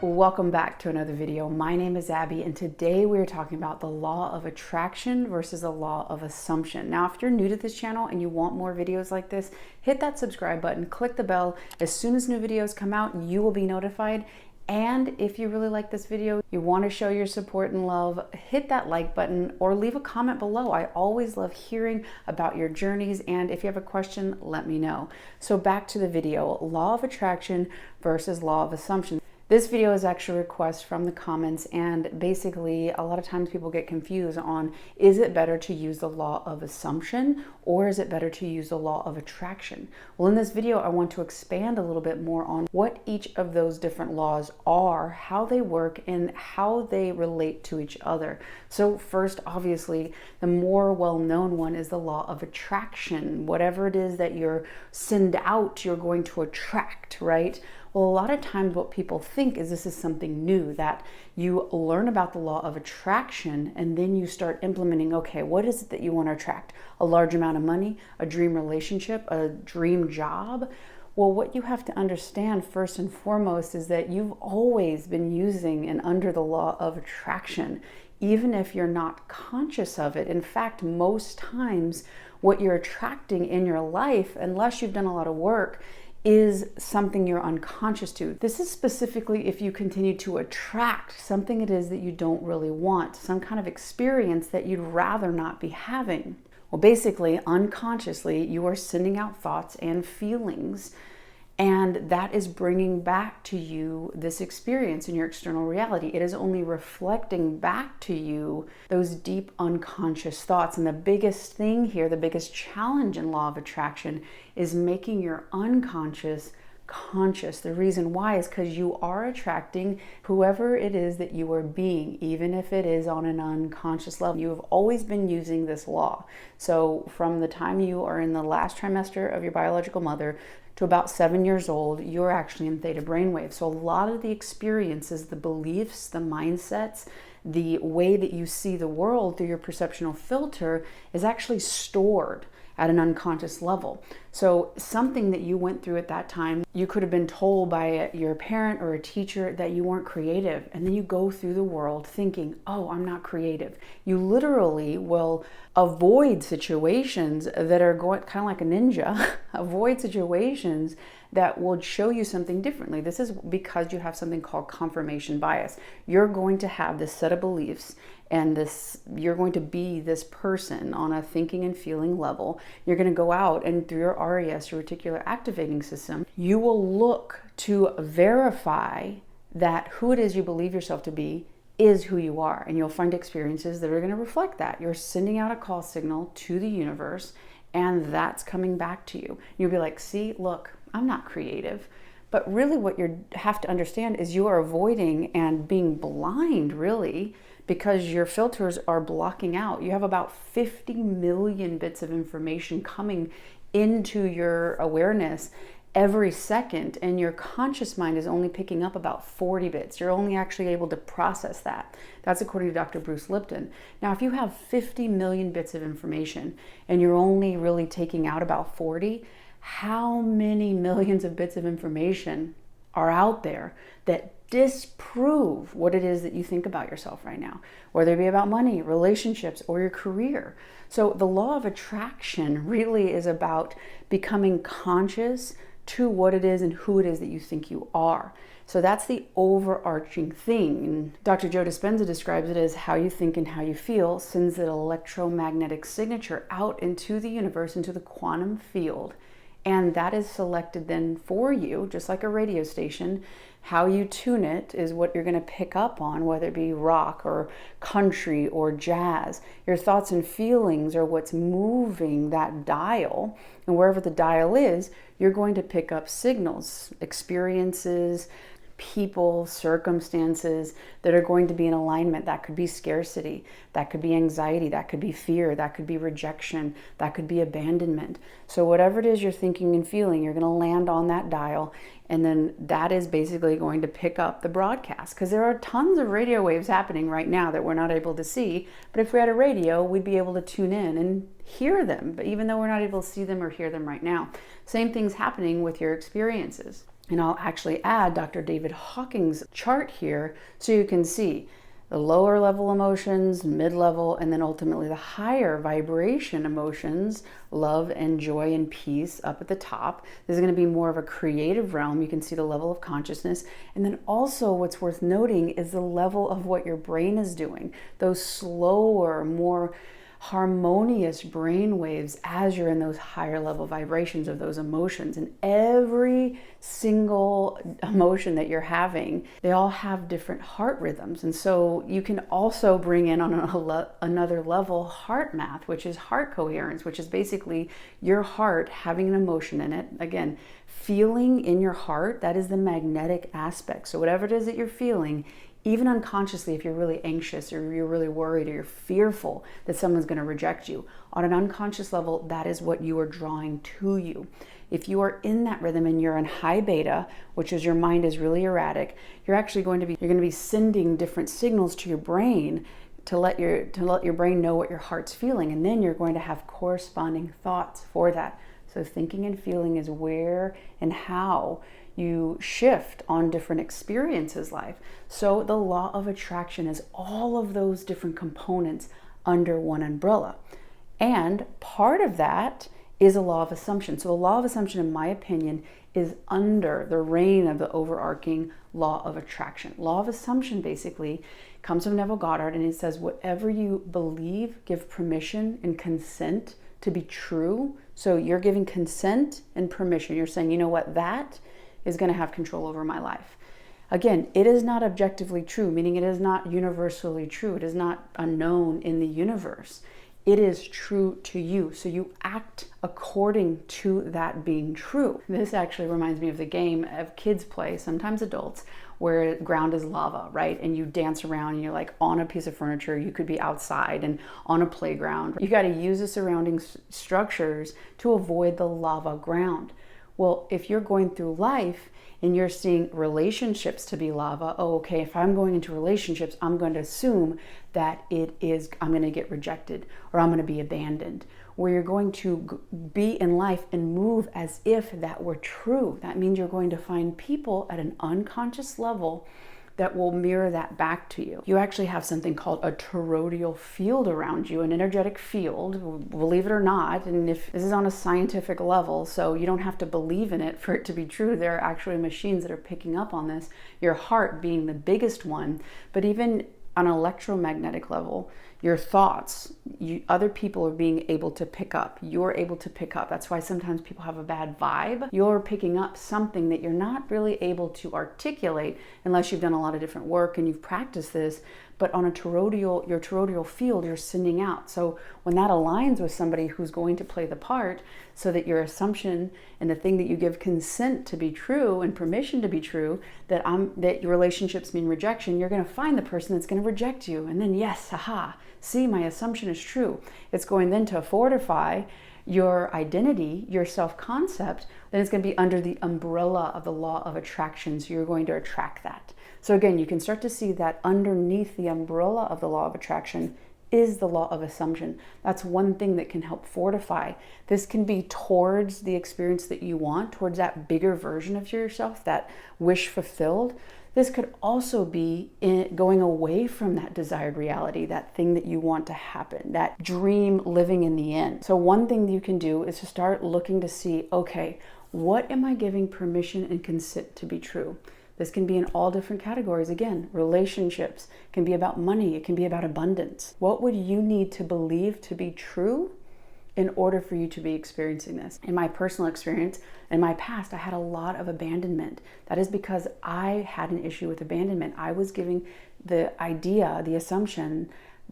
Welcome back to another video. My name is Abby, and today we're talking about the law of attraction versus the law of assumption. Now, if you're new to this channel and you want more videos like this, hit that subscribe button, click the bell. As soon as new videos come out, you will be notified. And if you really like this video, you want to show your support and love, hit that like button or leave a comment below. I always love hearing about your journeys, and if you have a question, let me know. So back to the video, law of attraction versus law of assumption. This video is actually a request from the comments, and basically a lot of times people get confused on, is it better to use the law of assumption or is it better to use the law of attraction? Well, in this video, I want to expand a little bit more on what each of those different laws are, how they work, and how they relate to each other. So first, obviously, the more well-known one is the law of attraction. Whatever it is that you're send out, you're going to attract, right? Well, a lot of times what people think is this is something new, that you learn about the law of attraction and then you start implementing, okay, what is it that you want to attract? A large amount of money, a dream relationship, a dream job? Well, what you have to understand first and foremost is that you've always been using and under the law of attraction, even if you're not conscious of it. In fact, most times what you're attracting in your life, unless you've done a lot of work, is something you're unconscious to. This is specifically if you continue to attract something it is that you don't really want, some kind of experience that you'd rather not be having. Well, basically, unconsciously, you are sending out thoughts and feelings, and that is bringing back to you this experience in your external reality. It is only reflecting back to you those deep unconscious thoughts. And the biggest thing here, the biggest challenge in law of attraction is making your unconscious conscious. The reason why is because you are attracting whoever it is that you are being, even if it is on an unconscious level. You have always been using this law. So from the time you are in the last trimester of your biological mother to about 7 years old, you're actually in theta brainwave. So a lot of the experiences, the beliefs, the mindsets, the way that you see the world through your perceptual filter is actually stored at an unconscious level. So something that you went through at that time, you could have been told by your parent or a teacher that you weren't creative. And then you go through the world thinking, oh, I'm not creative. You literally will avoid situations that are going kind of like a ninja, avoid situations that will show you something differently. This is because you have something called confirmation bias. You're going to have this set of beliefs, and you're going to be this person on a thinking and feeling level. You're going to go out and through your RES, your reticular activating system, you will look to verify that who it is you believe yourself to be is who you are. And you'll find experiences that are going to reflect that. You're sending out a call signal to the universe, and that's coming back to you. You'll be like, see, look, I'm not creative. But really what you have to understand is you are avoiding and being blind, really, because your filters are blocking out. You have about 50 million bits of information coming into your awareness every second, and your conscious mind is only picking up about 40 bits. You're only actually able to process that. That's according to Dr. Bruce Lipton. Now, if you have 50 million bits of information and you're only really taking out about 40, how many millions of bits of information are out there that disprove what it is that you think about yourself right now, whether it be about money, relationships, or your career? So the law of attraction really is about becoming conscious to what it is and who it is that you think you are. So that's the overarching thing. And Dr. Joe Dispenza describes it as how you think and how you feel sends an electromagnetic signature out into the universe, into the quantum field. And that is selected then for you, just like a radio station. How you tune it is what you're going to pick up on, whether it be rock or country or jazz. Your thoughts and feelings are what's moving that dial. And wherever the dial is, you're going to pick up signals, experiences, people, circumstances that are going to be in alignment. That could be scarcity, that could be anxiety, that could be fear, that could be rejection, that could be abandonment. So whatever it is you're thinking and feeling, you're going to land on that dial, and then that is basically going to pick up the broadcast, because there are tons of radio waves happening right now that we're not able to see. But if we had a radio, we'd be able to tune in and hear them, but even though we're not able to see them or hear them right now. Same thing's happening with your experiences. And I'll actually add Dr. David Hawking's chart here so you can see the lower level emotions, mid-level, and then ultimately the higher vibration emotions, love and joy and peace up at the top. This is going to be more of a creative realm. You can see the level of consciousness. And then also what's worth noting is the level of what your brain is doing. Those slower, more harmonious brain waves as you're in those higher level vibrations of those emotions. And every single emotion that you're having, they all have different heart rhythms. And so you can also bring in on another level heart math, which is heart coherence, which is basically your heart having an emotion in it. Again, feeling in your heart, that is the magnetic aspect. So whatever it is that you're feeling, even unconsciously, if you're really anxious or you're really worried or you're fearful that someone's going to reject you, on an unconscious level, that is what you are drawing to you. If you are in that rhythm and you're in high beta, which is your mind is really erratic, you're going to be sending different signals to your brain to let your brain know what your heart's feeling, and then you're going to have corresponding thoughts for that. So thinking and feeling is where and how you shift on different experiences life. So the law of attraction is all of those different components under one umbrella. And part of that is a law of assumption. So the law of assumption, in my opinion, is under the reign of the overarching law of attraction. Law of assumption basically comes from Neville Goddard, and it says whatever you believe, give permission and consent to be true. So you're giving consent and permission. You're saying, you know what, that is going to have control over my life. Again, it is not objectively true, meaning it is not universally true. It is not unknown in the universe. It is true to you. So you act according to that being true. This actually reminds me of the game of kids play, sometimes adults, where ground is lava, right? And you dance around and you're like on a piece of furniture. You could be outside and on a playground. You got to use the surrounding structures to avoid the lava ground. Well, if you're going through life and you're seeing relationships to be lava, oh, okay, if I'm going into relationships, I'm going to assume that I'm going to get rejected or I'm going to be abandoned. Where you're going to be in life and move as if that were true. That means you're going to find people at an unconscious level that will mirror that back to you. You actually have something called a toroidal field around you, an energetic field, believe it or not. And if this is on a scientific level, so you don't have to believe in it for it to be true. There are actually machines that are picking up on this, your heart being the biggest one. But even on an electromagnetic level, your thoughts, other people are being able to pick up. You're able to pick up. That's why sometimes people have a bad vibe. You're picking up something that you're not really able to articulate unless you've done a lot of different work and you've practiced this. But on your toroidal field, you're sending out. So when that aligns with somebody who's going to play the part, so that your assumption and the thing that you give consent to be true and permission to be true, that your relationships mean rejection, you're going to find the person that's going to reject you. And then yes, haha, see, my assumption is true. It's going then to fortify your identity, your self-concept, then it's going to be under the umbrella of the law of attraction. So you're going to attract that. So again, you can start to see that underneath the umbrella of the law of attraction is the law of assumption. That's one thing that can help fortify. This can be towards the experience that you want, towards that bigger version of yourself, that wish fulfilled. This could also be going away from that desired reality, that thing that you want to happen, that dream living in the end. So one thing that you can do is to start looking to see, okay, what am I giving permission and consent to be true? This can be in all different categories. Again, relationships can be about money. It can be about abundance. What would you need to believe to be true in order for you to be experiencing this? In my personal experience, in my past, I had a lot of abandonment. That is because I had an issue with abandonment. I was giving the idea, the assumption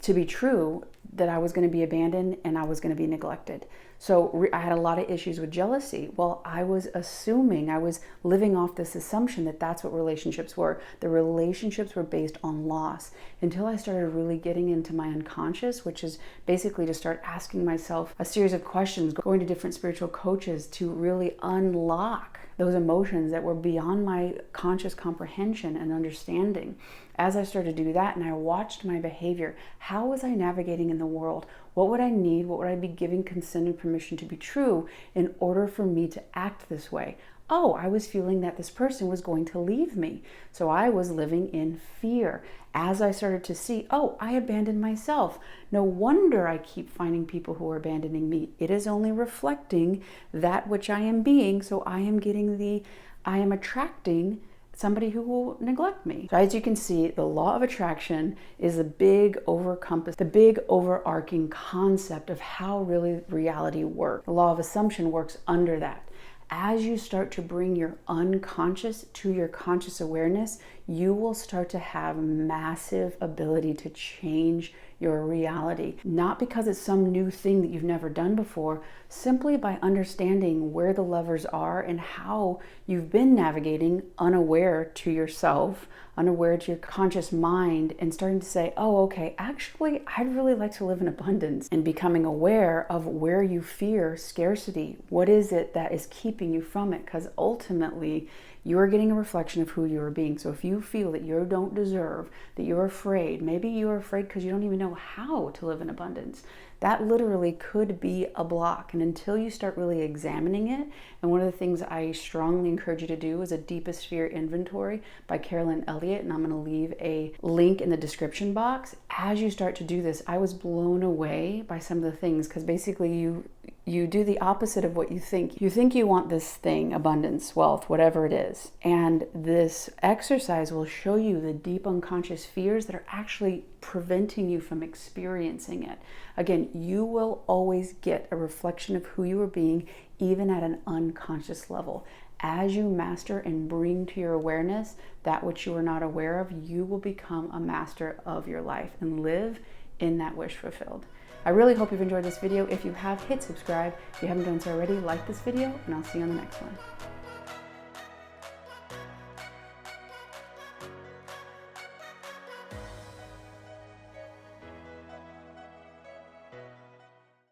to be true that I was going to be abandoned and I was going to be neglected. So I had a lot of issues with jealousy. Well, I was assuming, I was living off this assumption that that's what relationships were. The relationships were based on loss until I started really getting into my unconscious, which is basically to start asking myself a series of questions, going to different spiritual coaches to really unlock those emotions that were beyond my conscious comprehension and understanding. As I started to do that and I watched my behavior, how was I navigating in the world? What would I need? What would I be giving consent and permission to be true in order for me to act this way? oh, I was feeling that this person was going to leave me. So I was living in fear. As I started to see, oh, I abandoned myself. No wonder I keep finding people who are abandoning me. It is only reflecting that which I am being. So I am attracting somebody who will neglect me. So as you can see, the law of attraction is the big overarching concept of how really reality works. The law of assumption works under that. As you start to bring your unconscious to your conscious awareness, you will start to have massive ability to change your reality. Not because it's some new thing that you've never done before, simply by understanding where the levers are and how you've been navigating unaware to yourself, unaware to your conscious mind, and starting to say, oh, okay, actually, I'd really like to live in abundance, and becoming aware of where you fear scarcity. What is it that is keeping you from it? Because ultimately, you're getting a reflection of who you're being. So if you feel that you don't deserve, that you're afraid, maybe you're afraid because you don't even know how to live in abundance, that literally could be a block. And until you start really examining it, and one of the things I strongly encourage you to do is a Deepest Fear Inventory by Carolyn Elliott, and I'm going to leave a link in the description box. As you start to do this, I was blown away by some of the things, because basically you do the opposite of what you think. You think you want this thing, abundance, wealth, whatever it is. And this exercise will show you the deep unconscious fears that are actually preventing you from experiencing it. Again, you will always get a reflection of who you are being, even at an unconscious level. As you master and bring to your awareness that which you are not aware of, you will become a master of your life and live in that wish fulfilled. I really hope you've enjoyed this video. If you have, hit subscribe. If you haven't done so already, like this video, and I'll see you on the next one.